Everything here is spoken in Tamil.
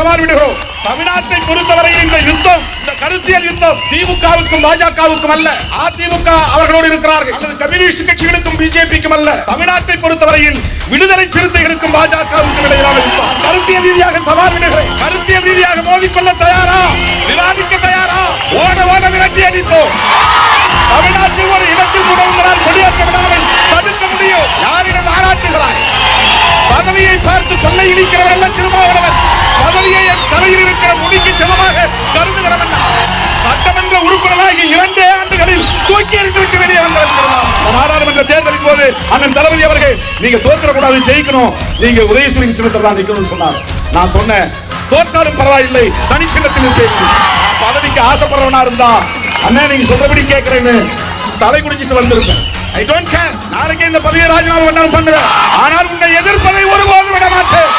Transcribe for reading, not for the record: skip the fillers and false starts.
சவால் விடுகிறோம். தமிழ்நாட்டை பொறுத்தவரையில் இந்த யுத்தம், இந்த கருத்தியல் யுத்தம் திமுகவுக்கும் பாஜகவுக்கும் அல்ல, அதிமுக அவர்களோடு இருக்கிறார்கள் அல்லது கம்யூனிஸ்ட் கட்சிகளுக்கும் பிஜேபிக்கும் அல்ல. தமிழ்நாட்டை பொறுத்தவரையில் விடுதலை சிறுத்தைகளுக்கும் பாஜகவுக்கும் இடையிலான யுத்தம். கருத்தியல் ரீதியாக சவால் விடுகிறேன். கருத்தியல் ரீதியாக மோதிக்கொள்ள தயாரா? விவாதிக்க தயாரா? ஓட ஓட விரட்டி அடிப்போம். தமிழ்நாட்டில் ஒரு இடத்தில் கூட உங்களால் கொடியேற்ற விடாமல் தடுக்க முடியும். யாரிடம் ஆராய்கிறாய்? பதவியை பார்த்து கொள்ளை இழிக்கிறவர் அல்ல திருமாவளவன். பதவியை என் தலையில் இருக்கிற முடிக்கு சமமாக கருதுகிறவன். சட்டமன்ற உறுப்பினராகி 2 ஆண்டுகளில் தூக்கி எறிந்துவிட்டு வெளியே வந்தவர். நாடாளுமன்ற தேர்தலின் போது அண்ணன் தளபதி அவர்கள் நீங்க தோற்கக்கூடாது, ஜெயிக்கணும், நீங்க உதயசூரியன் சின்னத்தில் தான் நிற்கணும்னு சொன்னார். நான் சொன்னேன் தோற்காலும் பரவாயில்லை, தனி சின்னத்தில் இருப்பேன். பதவிக்கு ஆசைப்படுறவனா இருந்தா அண்ணன் நீங்க சொல்றபடி கேட்கிறேன்னு தலை குடிச்சிட்டு வந்திருப்பேன். I don't care. நாளைக்கு இந்த பதவியை ராஜினாமா பண்ணாலும் பண்ணுவேன். ஆனால் உன்னை எதிர்ப்பதை ஒருபோதும் விட மாட்டேன்.